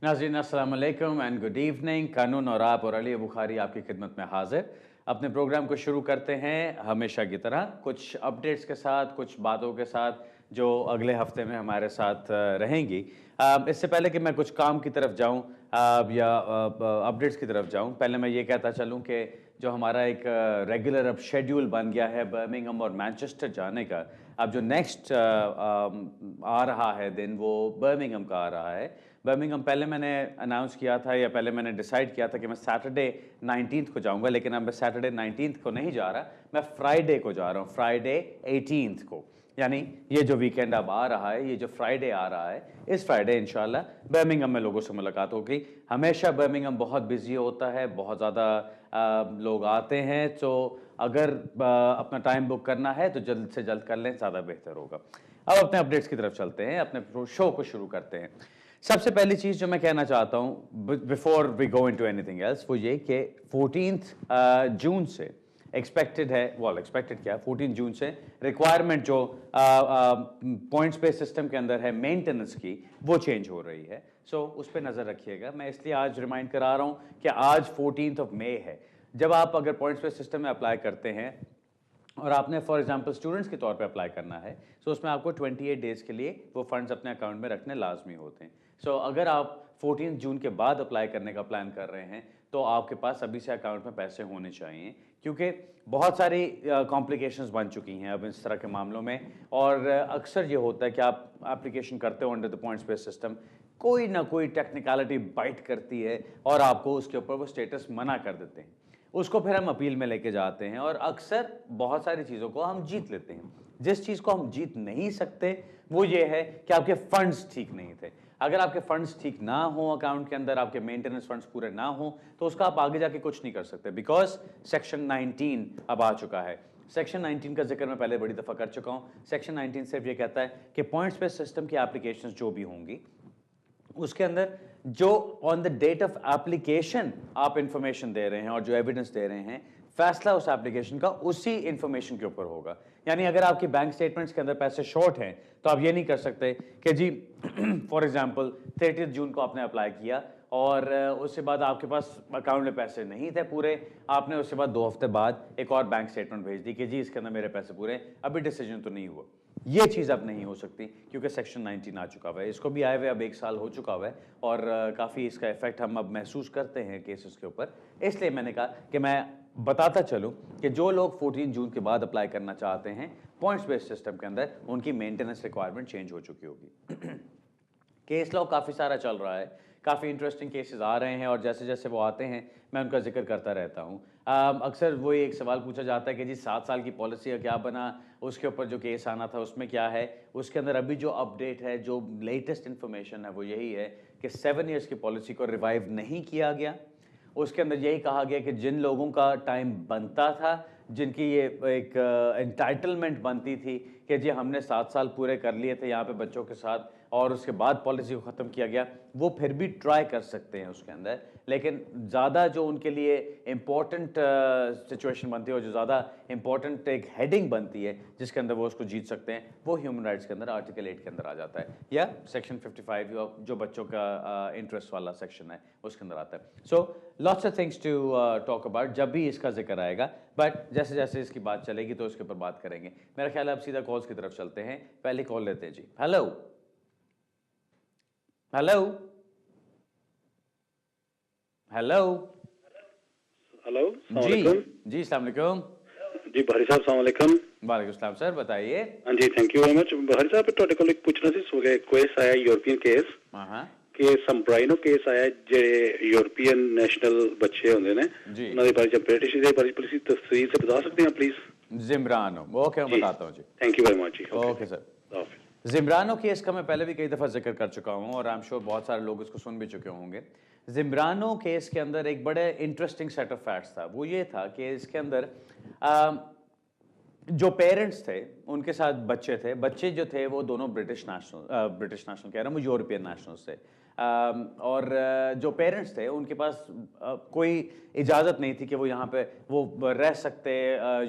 नाज़रीन अस्सलाम वालेकुम एंड गुड इवनिंग। कानून और आप और अली बुखारी आपकी खिदमत में हाजिर। अपने प्रोग्राम को शुरू करते हैं हमेशा की तरह कुछ अपडेट्स के साथ, कुछ बातों के साथ जो अगले हफ्ते में हमारे साथ रहेंगी। इससे पहले कि मैं कुछ काम की तरफ जाऊं या अपडेट्स की तरफ जाऊं, पहले मैं ये कहता चलूं कि जो हमारा एक रेगुलर अब शेड्यूल बन गया है बर्मिंघम और मैनचेस्टर जाने का, अब जो नेक्स्ट आ रहा है दिन वो बर्मिंघम का आ रहा है। बर्मिंघम पहले मैंने अनाउंस किया था या पहले मैंने डिसाइड किया था कि मैं सैटरडे 19th को जाऊंगा, लेकिन अब मैं सैटरडे 19th को नहीं जा रहा, मैं फ्राइडे को जा रहा हूँ, फ्राइडे 18th को। यानी ये जो वीकेंड अब आ रहा है, ये जो फ्राइडे आ रहा है, इस फ्राइडे इंशाल्लाह बर्मिंघम में लोगों से मुलाकात होगी। हमेशा बर्मिंघम बहुत बिजी होता है, बहुत ज़्यादा लोग आते हैं, तो अगर अपना टाइम बुक करना है तो जल्द से जल्द कर लें, ज़्यादा बेहतर होगा। अब अपने अपडेट्स की तरफ चलते हैं, अपने शो को शुरू करते हैं। सबसे पहली चीज़ जो मैं कहना चाहता हूँ before we go into anything else, वो ये कि 14 जून से एक्सपेक्टेड है, वेल एक्सपेक्टेड क्या, 14 जून से रिक्वायरमेंट जो पॉइंट्स पे सिस्टम के अंदर है मेंटेनेंस की, वो चेंज हो रही है। सो उस पर नज़र रखिएगा। मैं इसलिए आज रिमाइंड करा रहा हूँ कि आज 14 मई है। जब आप अगर पॉइंट्स पे सिस्टम में अप्लाई करते हैं और आपने फॉर एग्जांपल स्टूडेंट्स के तौर पे अप्लाई करना है, सो उसमें आपको 28 डेज़ के लिए वो फंड्स अपने अकाउंट में रखने लाजमी होते हैं। सो अगर आप 14 जून के बाद अप्लाई करने का प्लान कर रहे हैं तो आपके पास अभी से अकाउंट में पैसे होने चाहिए, क्योंकि बहुत सारी कॉम्प्लिकेशंस बन चुकी हैं अब इस तरह के मामलों में। और अक्सर ये होता है कि आप एप्लीकेशन करते हो under the points based system, कोई ना कोई टेक्निकलिटी बाइट करती है और आपको उसके ऊपर वो स्टेटस मना कर देते हैं। उसको फिर हम अपील में लेके जाते हैं और अक्सर बहुत सारी चीज़ों को हम जीत लेते हैं। जिस चीज़ को हम जीत नहीं सकते वो ये है कि आपके फंड्स ठीक नहीं थे। अगर आपके फंड्स ठीक ना हो अकाउंट के अंदर, आपके मेंटेनेंस फंड्स पूरे ना हो, तो उसका आप आगे जाके कुछ नहीं कर सकते, बिकॉज सेक्शन 19 अब आ चुका है। सेक्शन 19 का जिक्र मैं पहले बड़ी दफ़ा कर चुका हूँ। सेक्शन 19 सिर्फ ये कहता है कि पॉइंट्स बेस्ड सिस्टम की एप्लीकेशंस जो भी होंगी उसके अंदर जो on the date of application आप इंफॉर्मेशन दे रहे हैं और जो एविडेंस दे रहे हैं, फैसला उस एप्लीकेशन का उसी इंफॉर्मेशन के ऊपर होगा। यानी अगर आपकी बैंक स्टेटमेंट्स के अंदर पैसे शॉर्ट हैं तो आप ये नहीं कर सकते कि जी फॉर एग्जांपल 30 जून को आपने अप्लाई किया और उसके बाद आपके पास अकाउंट में पैसे नहीं थे पूरे, आपने उसके बाद 2 हफ्ते बाद एक और बैंक स्टेटमेंट भेज दी कि जी इसके अंदर मेरे पैसे पूरे हैं, अभी डिसीजन तो नहीं हुआ। ये चीज़ अब नहीं हो सकती क्योंकि सेक्शन 19 आ चुका हुआ है। इसको भी आए हुए अब 1 साल हो चुका हुआ है और काफ़ी इसका इफेक्ट हम अब महसूस करते हैं केसेस के ऊपर। इसलिए मैंने कहा कि मैं बताता चलूं कि जो लोग 14 जून के बाद अप्लाई करना चाहते हैं पॉइंट्स बेस्ड सिस्टम के अंदर, उनकी मेंटेनेंस रिक्वायरमेंट चेंज हो चुकी होगी। केस लॉ काफ़ी सारा चल रहा है, काफ़ी इंटरेस्टिंग केसेस आ रहे हैं और जैसे जैसे वो आते हैं मैं उनका जिक्र करता रहता हूँ। अक्सर वो एक सवाल पूछा जाता है कि जी 7 साल की पॉलिसी का क्या बना, उसके ऊपर जो केस आना था उसमें क्या है। उसके अंदर अभी जो अपडेट है, जो लेटेस्ट इन्फॉर्मेशन है वो यही है कि 7 ईयर्स की पॉलिसी को रिवाइव नहीं किया गया। उसके अंदर यही कहा गया कि जिन लोगों का टाइम बनता था, जिनकी ये एक एंटाइटलमेंट बनती थी कि जी हमने 7 साल पूरे कर लिए थे यहाँ पे बच्चों के साथ और उसके बाद पॉलिसी को ख़त्म किया गया, वो फिर भी ट्राई कर सकते हैं उसके अंदर। लेकिन ज़्यादा जो उनके लिए इम्पोर्टेंट सिचुएशन बनती है और जो ज़्यादा इम्पोर्टेंट एक हेडिंग बनती है जिसके अंदर वो उसको जीत सकते हैं, वो ह्यूमन राइट्स के अंदर आर्टिकल 8 के अंदर आ जाता है या सेक्शन 55 जो बच्चों का इंटरेस्ट वाला सेक्शन है उसके अंदर आता है। So lots of things to talk about जब भी इसका जिक्र आएगा, बट जैसे जैसे इसकी बात चलेगी तो उसके ऊपर बात करेंगे। मेरा ख्याल है अब सीधा कॉल्स की तरफ चलते हैं। पहली कॉल लेते हैं जी। हेलो हेलो हेलो हेलो, अस्सलाम जी वालेकुम। जी अस्सलाम वालेकुम। जी भारी साहब, अस्सलाम वालेकुम। वालेकुम सलाम सर, बताइए। हाँ जी, थैंक यू वेरी मच। भारी साहब ਤੁਹਾਡੇ ਕੋਲ ਇੱਕ ਪੁੱਛਣਾ ਸੀ, ਸੋ केस आया यूरोपियन केस हाँ हाँ ਕਿ ਸੰਬਰਾਈਨੋ केस आया ਜਿਹੜੇ यूरोपियन नेशनल बच्चे ਹੁੰਦੇ ਨੇ जी ਉਹਨਾਂ ਦੇ ਬਾਰੇ ਜਾਂ ब्रिटिश ਦੇ बारे पुलिस तफसील से बता सकते हैं प्लीज? जिम्रानो, ओके मैं जी, बताता हूँ जी। थैंक यू वेरी मच जी। Okay sir. जिम्रानो केस का मैं पहले भी कई दफ़ा जिक्र कर चुका हूँ और आई एम श्योर बहुत सारे लोग इसको सुन भी चुके होंगे। जिम्रानो केस के अंदर एक बड़े इंटरेस्टिंग सेट ऑफ फैक्ट्स था। वो ये था कि इसके अंदर जो पेरेंट्स थे उनके साथ बच्चे थे, बच्चे जो थे वो दोनों ब्रिटिश नेशनल कह रहा हूँ, वो यूरोपियन नेशनल्स थे। और जो पेरेंट्स थे उनके पास कोई इजाज़त नहीं थी कि वो यहाँ पे वो रह सकते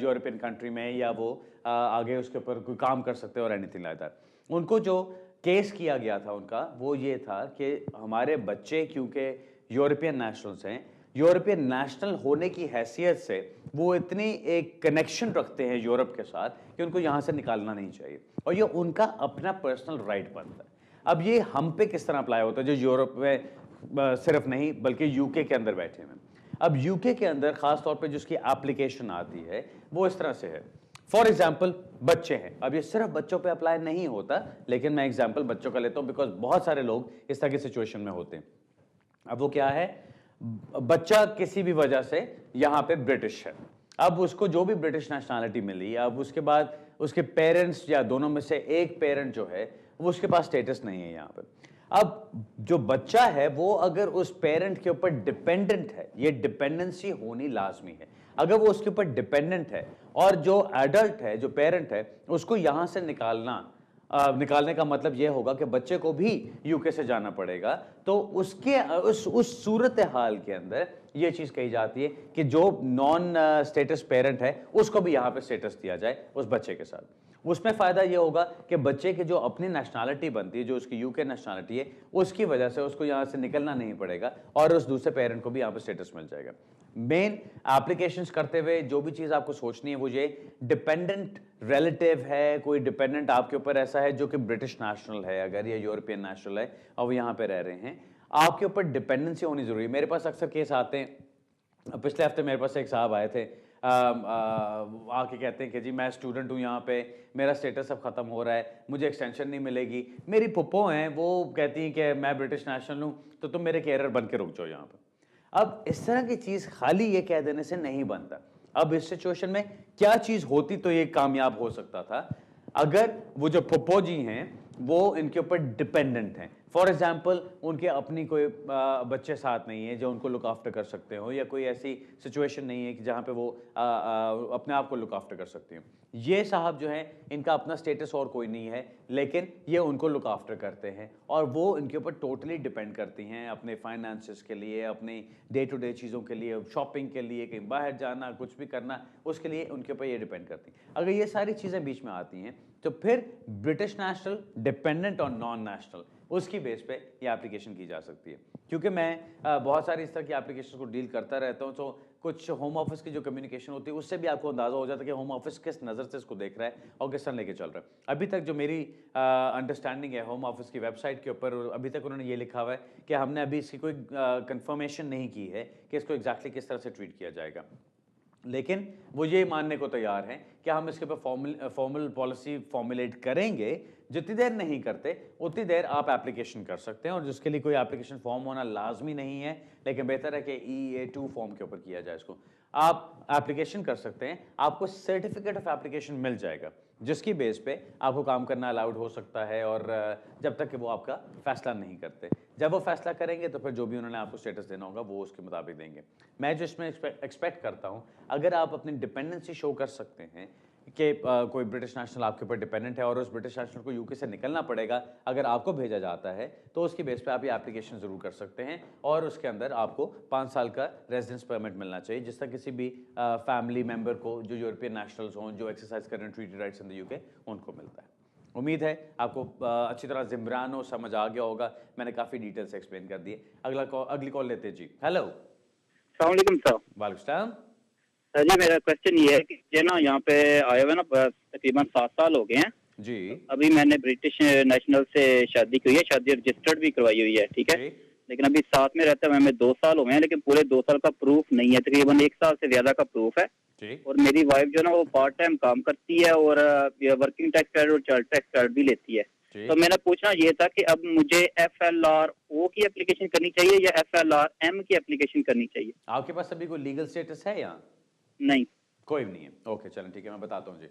यूरोपियन कंट्री में या वो आगे उसके ऊपर कोई काम कर सकते और एनीथिंग लाइक दैट। उनको जो केस किया गया था उनका वो ये था कि हमारे बच्चे क्योंकि यूरोपियन नेशनल्स हैं, यूरोपियन नेशनल होने की हैसियत से वो इतनी एक कनेक्शन रखते हैं यूरोप के साथ कि उनको यहाँ से निकालना नहीं चाहिए और ये उनका अपना पर्सनल राइट बनता है। अब ये हम पे किस तरह अप्लाई होता है जो यूरोप में सिर्फ नहीं बल्कि यूके के अंदर बैठे हैं। अब यूके के अंदर खास तौर पे जिसकी एप्लीकेशन आती है वो इस तरह से है। फॉर एग्जाम्पल बच्चे हैं, अब ये सिर्फ बच्चों पे अप्लाई नहीं होता, लेकिन मैं एग्जाम्पल बच्चों का लेता हूं बिकॉज बहुत सारे लोग इस तरह की सिचुएशन में होते हैं। अब वो क्या है, बच्चा किसी भी वजह से यहां पे ब्रिटिश है, अब उसको जो भी ब्रिटिश नेशनैलिटी मिली, अब उसके बाद उसके पेरेंट्स या दोनों में से एक पेरेंट जो है वो उसके पास स्टेटस नहीं है यहाँ पे। अब जो बच्चा है वो अगर उस पेरेंट के ऊपर डिपेंडेंट है, ये डिपेंडेंसी होनी लाजमी है। अगर वो उसके ऊपर डिपेंडेंट है और जो एडल्ट है, जो पेरेंट है, उसको यहां से निकालने का मतलब यह होगा कि बच्चे को भी यूके से जाना पड़ेगा। तो उस सूरत हाल के अंदर यह चीज कही जाती है कि जो नॉन स्टेटस पेरेंट है उसको भी यहां पे स्टेटस दिया जाए उस बच्चे के साथ। उसमें फायदा यह होगा कि बच्चे की जो अपनी नेशनैलिटी बनती है, जो उसकी यूके नेशनैलिटी है, उसकी वजह से उसको यहां से निकलना नहीं पड़ेगा और उस दूसरे पेरेंट को भी यहां पे स्टेटस मिल जाएगा। मेन एप्लीकेशंस करते हुए जो भी चीज आपको सोचनी है वो ये, डिपेंडेंट रिलेटिव है, कोई डिपेंडेंट आपके ऊपर ऐसा है जो कि ब्रिटिश नेशनल है अगर या यूरोपियन नेशनल है और वो यहाँ पे रह रहे हैं, आपके ऊपर डिपेंडेंसी होनी जरूरी है। मेरे पास अक्सर केस आते हैं, पिछले हफ्ते मेरे पास एक साहब आए थे, आके कहते हैं कि जी मैं स्टूडेंट हूँ यहाँ पे, मेरा स्टेटस अब ख़त्म हो रहा है, मुझे एक्सटेंशन नहीं मिलेगी। मेरी पुप्पो हैं, वो कहती हैं कि मैं ब्रिटिश नेशनल हूँ तो तुम मेरे केयरर बन के रुक जाओ यहाँ पे। अब इस तरह की चीज़ खाली ये कह देने से नहीं बनता। अब इस सिचुएशन में क्या चीज़ होती तो ये कामयाब हो सकता था, अगर वो जो पुप्पो जी हैं वो इनके ऊपर डिपेंडेंट हैं। फॉर एग्जाम्पल उनके अपनी कोई बच्चे साथ नहीं है जो उनको लुक आफ्टर कर सकते हो, या कोई ऐसी सिचुएशन नहीं है कि जहाँ पे वो अपने आप को लुक आफ्टर कर सकते हो। ये साहब जो हैं इनका अपना स्टेटस और कोई नहीं है, लेकिन ये उनको लुक आफ्टर करते हैं और वो इनके ऊपर टोटली डिपेंड करती हैं अपने फाइनेंसेस के लिए, अपनी डे टू डे चीज़ों के लिए, शॉपिंग के लिए, कहीं बाहर जाना, कुछ भी करना, उसके लिए उनके ऊपर ये डिपेंड करती हैं। अगर ये सारी चीज़ें बीच में आती हैं तो फिर ब्रिटिश नेशनल, डिपेंडेंट और नॉन नेशनल, उसकी बेस पे ये एप्लीकेशन की जा सकती है। क्योंकि मैं बहुत सारी इस तरह की एप्लीकेशन को डील करता रहता हूँ, तो कुछ होम ऑफिस की जो कम्युनिकेशन होती है उससे भी आपको अंदाजा हो जाता है कि होम ऑफिस किस नज़र से इसको देख रहा है और किस तरह लेके चल रहा है। अभी तक जो मेरी अंडरस्टैंडिंग है होम ऑफिस की वेबसाइट के ऊपर, अभी तक उन्होंने ये लिखा हुआ है कि हमने अभी इसकी कोई कंफर्मेशन नहीं की है कि इसको एग्जैक्टली किस तरह से ट्रीट किया जाएगा, लेकिन वो ये मानने को तैयार हैं कि हम इसके ऊपर फॉर्मल पॉलिसी फॉर्मुलेट करेंगे। जितनी देर नहीं करते उतनी देर आप एप्लीकेशन कर सकते हैं, और जिसके लिए कोई एप्लीकेशन फॉर्म होना लाजमी नहीं है, लेकिन बेहतर है कि EA2 फॉर्म के ऊपर किया जाए इसको। आप एप्लीकेशन कर सकते हैं, आपको सर्टिफिकेट ऑफ एप्लीकेशन मिल जाएगा जिसकी बेस पे आपको काम करना अलाउड हो सकता है, और जब तक कि वो आपका फैसला नहीं करते। जब वो फैसला करेंगे तो फिर जो भी उन्होंने आपको स्टेटस देना होगा वो उसके मुताबिक देंगे। मैं जो इसमें एक्सपेक्ट करता हूँ, अगर आप अपनी डिपेंडेंसी शो कर सकते हैं कि कोई ब्रिटिश नेशनल आपके ऊपर डिपेंडेंट है और उस ब्रिटिश नेशनल को यूके से निकलना पड़ेगा, अगर आपको भेजा जाता है तो उसकी बेस पे आप ये एप्लीकेशन ज़रूर कर सकते हैं, और उसके अंदर आपको 5 साल का रेजिडेंस परमिट मिलना चाहिए, जिस तरह किसी भी फैमिली मेम्बर को जो यूरोपियन नेशनल्स हों जो एक्सरसाइज कर रहे हैं treaty rights in the UK, उनको मिलता है। उम्मीद है आपको अच्छी तरह ज़िम्रान हो समझ आ गया होगा, मैंने काफ़ी डिटेल से एक्सप्लेन कर दिए। अगली कॉल लेते हैं जी। हेलो, अस्सलाम वालेकुम सर। वालेकुम सलाम। सर जी, मेरा क्वेश्चन ये है कि ये ना यहाँ पे आए हुए ना तकरीबन 7 साल हो गए हैं जी। अभी मैंने ब्रिटिश नेशनल से शादी की हुई है, शादी रजिस्टर्ड भी करवाई हुई है, ठीक है। लेकिन अभी साथ में रहते हुए हमें 2 साल हो गए हैं, लेकिन पूरे 2 साल का प्रूफ नहीं है, तकरीबन 1 साल से ज्यादा का प्रूफ है। और मेरी वाइफ जो ना वो पार्ट टाइम काम करती है और वर्किंग टैक्स क्रेडिट और चाइल्ड टैक्स क्रेडिट भी लेती है। तो मेरा पूछना ये था कि अब मुझे FLRO की एप्लीकेशन करनी चाहिए या FLRM की एप्लीकेशन करनी चाहिए? आपके पास अभी कोई लीगल स्टेटस है यहाँ? नहीं, कोई भी नहीं है। ओके चलें ठीक है, मैं बताता हूँ जी।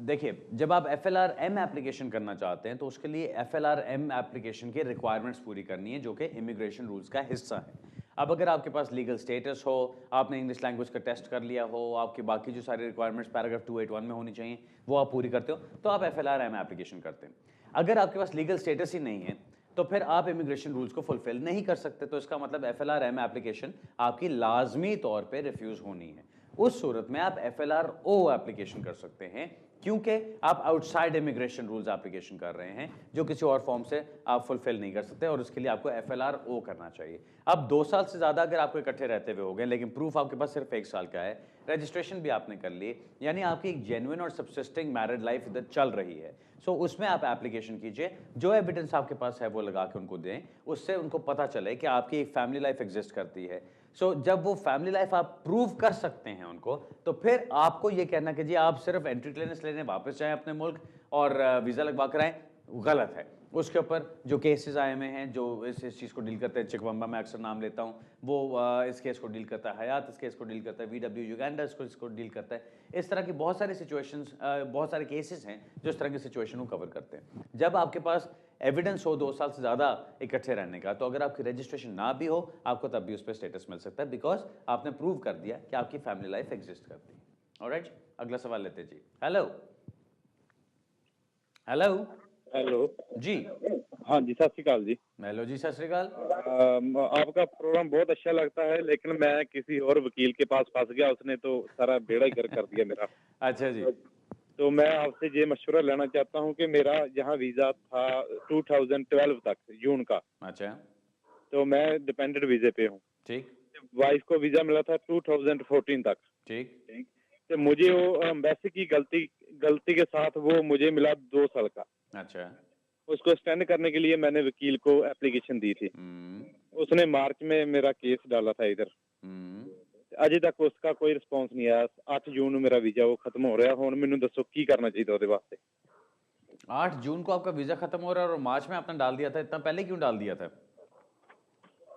देखिए, जब आप FLRM एप्लीकेशन करना चाहते हैं तो उसके लिए FLRM एप्लीकेशन के रिक्वायरमेंट्स पूरी करनी है जो कि इमिग्रेशन रूल्स का हिस्सा है। अब अगर आपके पास लीगल स्टेटस हो, आपने इंग्लिश लैंग्वेज का टेस्ट कर लिया हो, आपकी बाकी जो सारी रिक्वायरमेंट्स पैराग्राफ 281 में होनी चाहिए वो आप पूरी करते हो, तो आप FLRM एप्लीकेशन करते हैं। अगर आपके पास लीगल स्टेटस ही नहीं है तो फिर आप इमिग्रेशन रूल्स को फुलफिल नहीं कर सकते, तो इसका मतलब FLRM एप्लीकेशन आपकी लाजमी तौर पे रिफ्यूज़ होनी है। उस सूरत में आप FLRO एप्लीकेशन कर सकते हैं, क्योंकि आप आउटसाइड इमिग्रेशन रूल्स एप्लीकेशन कर रहे हैं जो किसी और फॉर्म से आप फुलफिल नहीं कर सकते और उसके लिए आपको FLRO करना चाहिए। अब 2 साल से ज़्यादा अगर आपको इकट्ठे रहते हुए हो गए लेकिन प्रूफ आपके पास सिर्फ 1 साल का है, रजिस्ट्रेशन भी आपने कर ली, यानी आपकी एक जेन्युइन और सब्सिस्टिंग मैरिड लाइफ इधर चल रही है। सो उसमें आप एप्लीकेशन कीजिए, जो एविडेंस आपके पास है वो लगा के उनको दें, उससे उनको पता चले कि आपकी एक फैमिली लाइफ एग्जिस्ट करती है। जब वो फैमिली लाइफ आप प्रूव कर सकते हैं उनको, तो फिर आपको ये कहना कि जी आप सिर्फ एंट्री क्लियरेंस लेने वापस जाएं अपने मुल्क और वीज़ा लगवा कर आएं, गलत है। उसके ऊपर जो केसेस आए हुए हैं जो इस चीज़ को डील करते हैं, चिकवम्बा मैं अक्सर नाम लेता हूँ, वो इस केस को डील करता है, हयात इस केस को डील करता है, VW युगांडा इसको डील करता है। इस तरह की बहुत सारी सिचुएशंस, बहुत सारे केसेस हैं जो इस तरह की सिचुएशन को कवर करते हैं। जब आपके पास एविडेंस हो 2 साल से ज़्यादा इकट्ठे रहने का, तो अगर आपकी रजिस्ट्रेशन ना भी हो, आपको तब भी उस पर स्टेटस मिल सकता है, बिकॉज आपने प्रूव कर दिया कि आपकी फैमिली लाइफ एग्जिस्ट करती है। ऑलराइट, अगला सवाल लेते हैं जी। हेलो हेलो हेलो जी। हाँ जी, सत श्रीकाल जी। हेलो जी, सत श्रीकाल। आपका प्रोग्राम बहुत अच्छा लगता है, लेकिन मैं किसी और वकील के पास फंस गया, उसने तो सारा बेड़ा ही कर दिया मेरा। अच्छा जी। तो मैं आपसे ये मशवरा लेना चाहता हूँ कि मेरा यहाँ वीजा था 2012 तक जून का। अच्छा, तो मैं डिपेंडेंट वीजे पे हूँ। ठीक वाइफ को वीजा मिला था 2014 तक। ठीक। तो मुझे वो एम्बेसी की गलती के साथ वो मुझे मिला 2 साल का। अच्छा। उसको एक्सटेंड करने के लिए मैंने वकील को एप्लीकेशन दी थी। उसने मार्च में मेरा केस डाला था इधर। अजे तक उसका कोई रिस्पॉन्स नहीं आया। 8 जून ਨੂੰ मेरा वीजा वो खत्म हो रहा। ਹੁਣ ਮੈਨੂੰ ਦੱਸੋ ਕੀ करना चाहिए ਉਹਦੇ वास्ते। 8 जून को आपका वीजा खत्म हो रहा है और मार्च में आपने डाल दिया था, इतना पहले क्यों डाल दिया था?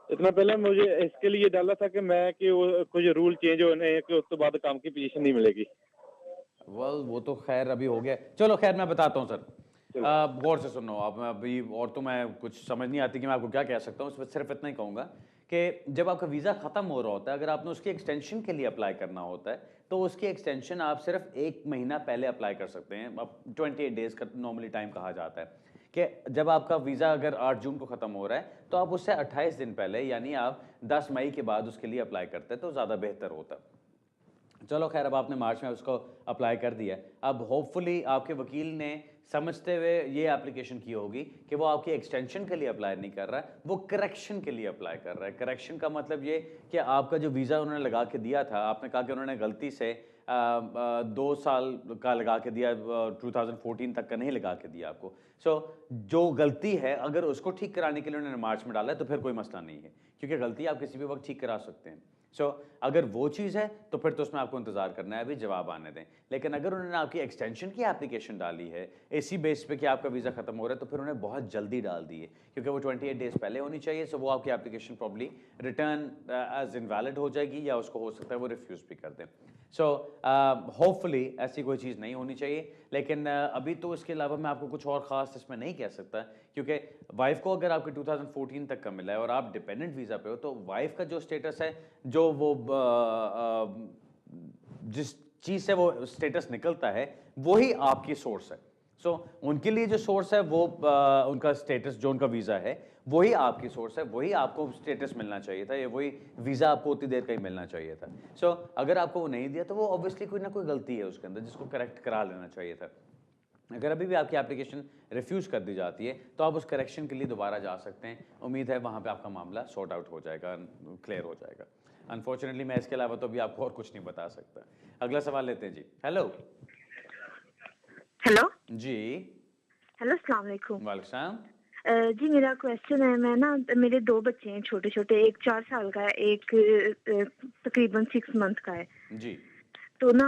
इतना पहले मुझे इसके लिए डाला था कि मैं कि कुछ रूल चेंज होने हैं कि उस तो बाद काम की पोजीशन नहीं मिलेगी। वो तो खैर अभी हो गया। चलो खैर मैं बताता हूँ सर, गौर से सुनो आप। अभी और तो मैं कुछ समझ नहीं आती कि मैं आपको क्या कह सकता हूँ, सिर्फ इतना ही कहूँगा कि जब आपका वीज़ा ख़त्म हो रहा होता है, अगर आपने उसकी एक्सटेंशन के लिए अप्लाई करना होता है, तो उसकी एक्सटेंशन आप सिर्फ 1 महीना पहले अप्लाई कर सकते हैं। अब 28 डेज़ का नॉर्मली टाइम कहा जाता है कि जब आपका वीज़ा अगर 8 जून को ख़त्म हो रहा है, तो आप उससे 28 दिन पहले, यानी आप 10 मई के बाद उसके लिए अप्लाई करते हैं, तो ज़्यादा बेहतर होता है। चलो खैर, अब आपने मार्च में उसको अप्लाई कर दिया। अब होपफुली आपके वकील ने समझते हुए ये एप्लीकेशन की होगी कि वो आपकी एक्सटेंशन के लिए अप्लाई नहीं कर रहा है, वो करेक्शन के लिए अप्लाई कर रहा है। करेक्शन का मतलब ये कि आपका जो वीज़ा उन्होंने लगा के दिया था, आपने कहा कि उन्होंने गलती से 2 साल का लगा के दिया, 2014 तक का नहीं लगा के दिया आपको। जो गलती है अगर उसको ठीक कराने के लिए उन्होंने मार्च में डाला है, तो फिर कोई मसला नहीं है, क्योंकि गलती आप किसी भी वक्त ठीक करा सकते हैं। अगर वो चीज़ है तो फिर तो उसमें आपको इंतज़ार करना है, अभी जवाब आने दें। लेकिन अगर उन्होंने आपकी एक्सटेंशन की एप्लीकेशन डाली है इसी बेस पे कि आपका वीज़ा ख़त्म हो रहा है, तो फिर उन्हें बहुत जल्दी डाल दी है, क्योंकि वो 28 डेज़ पहले होनी चाहिए। वो आपकी application probably return as invalid हो जाएगी, या उसको हो सकता है वो रिफ्यूज़ भी कर दें। होपफुली ऐसी कोई चीज़ नहीं होनी चाहिए। लेकिन अभी तो इसके अलावा मैं आपको कुछ और ख़ास इसमें नहीं कह सकता, क्योंकि वाइफ को अगर आपके 2014 तक का मिला है और आप डिपेंडेंट वीज़ा पे हो, तो वाइफ का जो स्टेटस है, जो वो जिस चीज़ से वो स्टेटस निकलता है, वही आपकी सोर्स है। उनके लिए जो सोर्स है वो उनका स्टेटस, जो उनका वीज़ा है, वही आपकी सोर्स है, वही आपको स्टेटस मिलना चाहिए था, या वही वीज़ा आपको उतनी देर का ही मिलना चाहिए था। अगर आपको वो नहीं दिया, तो वो ऑब्वियसली कोई ना कोई गलती है उसके अंदर, जिसको करेक्ट करा लेना चाहिए था। अगर अभी भी आपकी एप्लीकेशन रिफ्यूज़ कर दी जाती है, तो आप उस करेक्शन के लिए दोबारा जा सकते हैं। उम्मीद है वहाँ पे आपका मामला सॉर्ट आउट हो जाएगा, क्लियर हो जाएगा। अनफॉर्चुनेटली मैं इसके अलावा तो अभी आपको और कुछ नहीं बता सकता। अगला सवाल लेते हैं जी। हेलो जी। हेलो, अस्सलाम वालेकुम। वालेकुम सलाम। जी मेरा क्वेश्चन है, मैं ना, मेरे 2 बच्चे हैं छोटे छोटे, एक 4 साल का है, एक तकरीबन 6 मंथ का है जी। तो ना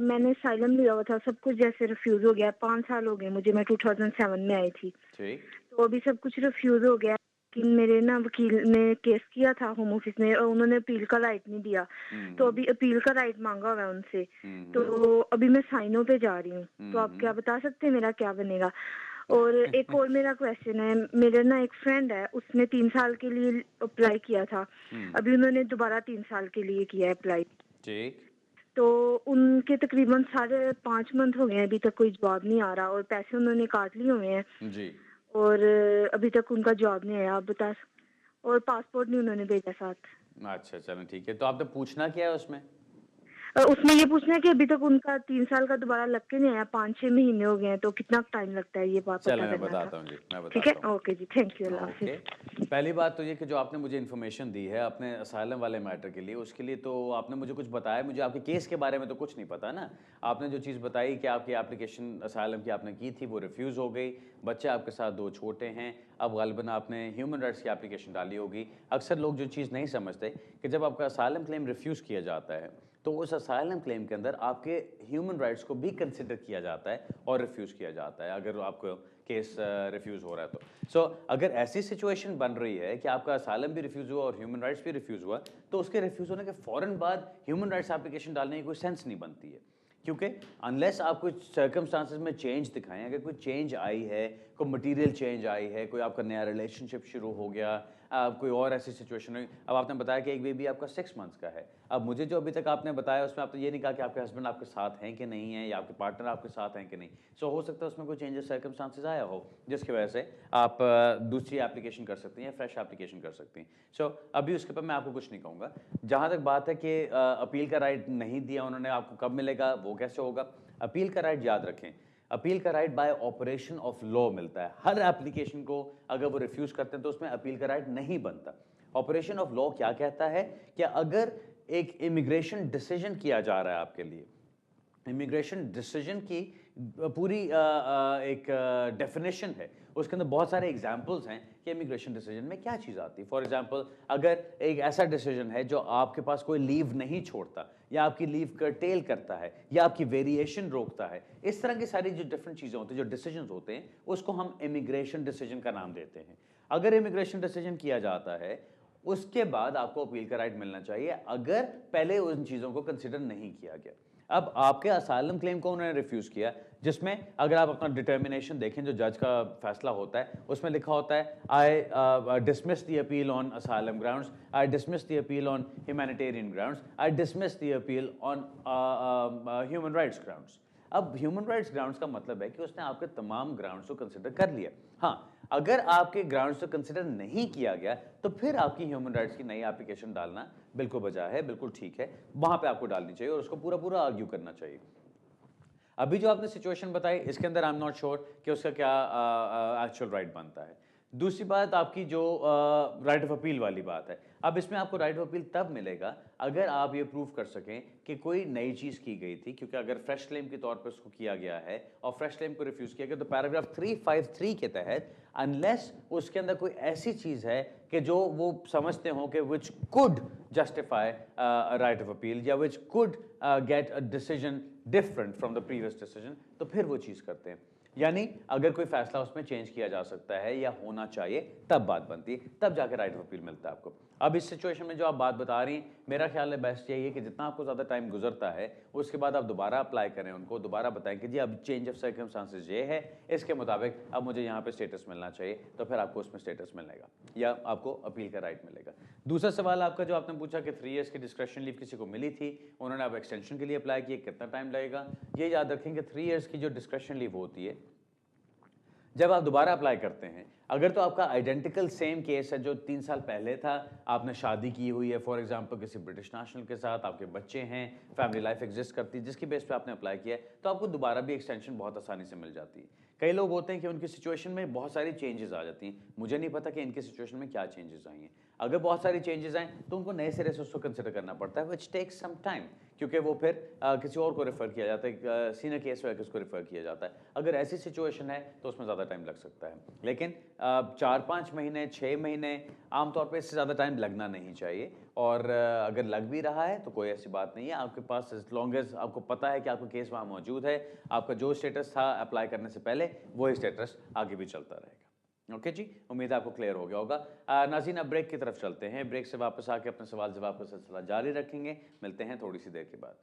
मैंने साइलम लिया हुआ था, सब कुछ जैसे रिफ्यूज हो गया। 5 साल हो गए मुझे, मैं 2007 में आई थी, तो अभी सब कुछ रिफ्यूज हो गया। लेकिन मेरे ना वकील ने केस किया था होम ऑफिस में, और उन्होंने अपील का राइट नहीं दिया, तो अभी अपील का राइट मांगा हुआ है उनसे। तो अभी मैं साइनों पे जा रही हूँ, तो आप क्या बता सकते हैं मेरा क्या बनेगा? और एक और मेरा क्वेश्चन है, मेरे ना एक फ्रेंड है, उसने 3 साल के लिए अप्लाई किया था, अभी उन्होंने दोबारा 3 साल के लिए किया है अप्लाई। ठीक। तो उनके तकरीबन 5.5 मंथ हो गए, अभी तक कोई जवाब नहीं आ रहा, और पैसे उन्होंने काट लिए हुए हैं जी, और अभी तक उनका जवाब नहीं आया। आप बता, और पासपोर्ट नहीं उन्होंने भेजा साथ। अच्छा चलो ठीक है। तो आपने पूछना क्या है उसमें? उसमें ये पूछना है कि अभी तक उनका 3 साल का दोबारा लग के नहीं आया, 5-6 महीने हो गए हैं, तो कितना टाइम लगता है ये बात चलो पता मैं करना बताता था। हूँ जी, मैं ठीक है, बताता हूँ। ओके जी, थैंक यू, अल्लाह ओके, हाफिज। पहली बात तो ये कि जो आपने मुझे इन्फॉर्मेशन दी है अपने असाइलम वाले मैटर के लिए, उसके लिए तो आपने मुझे कुछ बताया, मुझे आपके केस के बारे में तो कुछ नहीं पता ना। आपने जो चीज़ बताई कि आपकी एप्लीकेशन असाइलम की आपने की थी वो रिफ्यूज़ हो गई, बच्चे आपके साथ 2 छोटे हैं, अब गालिबन आपने ह्यूमन राइट्स की एप्लीकेशन डाली होगी। अक्सर लोग जो चीज़ नहीं समझते कि जब आपका असाइलम क्लेम रिफ्यूज़ किया जाता है तो उस असाइलम क्लेम के अंदर आपके ह्यूमन राइट्स को भी कंसिडर किया जाता है और रिफ्यूज़ किया जाता है अगर आपको केस रिफ्यूज़ हो रहा है तो। सो अगर ऐसी सिचुएशन बन रही है कि आपका असाइलम भी रिफ्यूज़ हुआ और ह्यूमन राइट्स भी रिफ्यूज़ हुआ, तो उसके रिफ्यूज़ होने के फ़ौरन बाद ह्यूमन राइट्स एप्लीकेशन डालने की कोई सेंस नहीं बनती है। क्योंकि अनलेस आप कुछ सर्कमस्टांसेस में चेंज दिखाएं, अगर कोई चेंज आई है, कोई मटेरियल चेंज आई है, कोई आपका नया रिलेशनशिप शुरू हो गया, कोई और ऐसी सिचुएशन हुई। अब आपने बताया कि एक बेबी आपका 6 मंथ्स का है। अब मुझे जो अभी तक आपने बताया उसमें आपने ये नहीं कहा कि आपके हस्बैंड आपके साथ हैं कि नहीं हैं या आपके पार्टनर आपके साथ हैं कि नहीं। सो हो सकता है उसमें कोई चेंजेस सर्कमस्टांसेस आया हो जिसकी वजह से आप दूसरी एप्लीकेशन कर सकती हैं या फ्रेश एप्लीकेशन कर सकती हैं। सो अभी उसके ऊपर मैं आपको कुछ नहीं कहूँगा। जहाँ तक बात है कि अपील का राइट नहीं दिया उन्होंने, आपको कब मिलेगा, वो कैसे होगा? अपील का राइट याद रखें, अपील का right bye operation of law मिलता है। हर एप्लीकेशन को अगर वो रिफ्यूज़ करते हैं तो उसमें अपील का राइट नहीं बनता। ऑपरेशन ऑफ लॉ क्या कहता है कि अगर एक इमिग्रेशन डिसीजन किया जा रहा है आपके लिए, इमिग्रेशन डिसीजन की पूरी एक डेफिनेशन है, उसके अंदर बहुत सारे एग्जाम्पल्स हैं कि इमिग्रेशन डिसीजन में क्या चीज़ आती है। फॉर एग्जांपल, अगर एक ऐसा डिसीजन है जो आपके पास कोई लीव नहीं छोड़ता या आपकी लीव कर्टेल करता है या आपकी वेरिएशन रोकता है, इस तरह की सारी जो डिफरेंट चीज़ें होती हैं, जो डिसीजन होते हैं, उसको हम इमिग्रेशन डिसीजन का नाम देते हैं। अगर इमिग्रेशन डिसीजन किया जाता है उसके बाद आपको अपील का राइट मिलना चाहिए अगर पहले उन चीज़ों को कंसिडर नहीं किया गया। अब आपके असाइलम क्लेम को उन्होंने रिफ्यूज़ किया, जिसमें अगर आप अपना डिटर्मिनेशन देखें जो जज का फैसला होता है उसमें लिखा होता है I dismiss the appeal on asylum grounds, I dismiss the appeal on humanitarian grounds, I dismiss the appeal on human rights grounds. अब ह्यूमन राइट्स ग्राउंड्स का मतलब है कि उसने आपके तमाम ग्राउंड्स को कंसिडर कर लिया। हाँ, अगर आपके ग्राउंड्स को कंसिडर नहीं किया गया तो फिर आपकी ह्यूमन राइट्स की नई एप्लीकेशन डालना बिल्कुल बजा है, बिल्कुल ठीक है, वहां पे आपको डालनी चाहिए और उसको पूरा पूरा आर्ग्यू करना चाहिए। अभी जो आपने सिचुएशन बताई इसके अंदर आई एम नॉट श्योर कि उसका क्या एक्चुअल राइट बनता है। दूसरी बात आपकी जो राइट ऑफ अपील वाली बात है, अब इसमें आपको राइट ऑफ अपील तब मिलेगा अगर आप ये प्रूव कर सकें कि कोई नई चीज़ की गई थी, क्योंकि अगर फ्रेश क्लेम के तौर पर उसको किया गया है और फ्रेश क्लेम को रिफ्यूज़ किया गया तो पैराग्राफ 353 के तहत अनलेस उसके अंदर कोई ऐसी चीज़ है कि जो वो समझते हो कि which could justify right of appeal या which could get a decision different from the previous decision, तो फिर वो चीज़ करते हैं। यानी अगर कोई फैसला उसमें चेंज किया जा सकता है या होना चाहिए तब बात बनती है, तब जाकर राइट ऑफ अपील मिलता है आपको। अब इस सिचुएशन में जो आप बात बता रही हैं, मेरा ख्याल है बेस्ट यही है कि जितना आपको ज़्यादा टाइम गुजरता है उसके बाद आप दोबारा अप्लाई करें, उनको दोबारा बताएं कि जी अब चेंज ऑफ सर्कमस्टांसेस ये है, इसके मुताबिक अब मुझे यहाँ पे स्टेटस मिलना चाहिए, तो फिर आपको उसमें स्टेटस मिलेगा या आपको अपील का राइट मिलेगा। दूसरा सवाल आपका जो आपने पूछा कि 3 इयर्स की डिस्क्रिप्शन लीव किसी को मिली थी, उन्होंने अब एक्सटेंशन के लिए अप्लाई किया, कितना टाइम लगेगा? ये याद रखें कि 3 इयर्स की जो डिस्क्रिप्शन लीव होती है जब आप दोबारा अप्लाई करते हैं, अगर तो आपका आइडेंटिकल सेम केस है जो 3 साल पहले था, आपने शादी की हुई है फॉर एग्जांपल किसी ब्रिटिश नेशनल के साथ, आपके बच्चे हैं, फैमिली लाइफ एग्जिस्ट करती है जिसकी बेस पे आपने अप्लाई किया है, तो आपको दोबारा भी एक्सटेंशन बहुत आसानी से मिल जाती है। कई लोग होते हैं कि उनकी सिचुएशन में बहुत सारी चेंजेस आ जाती हैं, मुझे नहीं पता कि इनकी सिचुएशन में क्या चेंजेस आई हैं। अगर बहुत सारी चेंजेस आए तो उनको नए सिरे से उसको कंसिडर करना पड़ता है, विच टेक्स सम टाइम, क्योंकि वो फिर किसी और को रेफर किया जाता है, सीनियर केस वर्कर्स को रेफर किया जाता है। अगर ऐसी सिचुएशन है तो उसमें ज़्यादा टाइम लग सकता है, लेकिन 4-5 महीने 6 महीने आमतौर पे इससे ज़्यादा टाइम लगना नहीं चाहिए। और अगर लग भी रहा है तो कोई ऐसी बात नहीं है, आपके पास एज लॉन्ग एज आपको पता है कि आपका केस वहाँ मौजूद है, आपका जो स्टेटस था अप्लाई करने से पहले वही स्टेटस आगे भी चलता रहेगा। ओके जी, उम्मीद है आपको क्लियर हो गया होगा। नाज़रीन, अब ब्रेक की तरफ चलते हैं, ब्रेक से वापस आके अपने सवाल जवाब का सिलसिला जारी रखेंगे। मिलते हैं थोड़ी सी देर के बाद।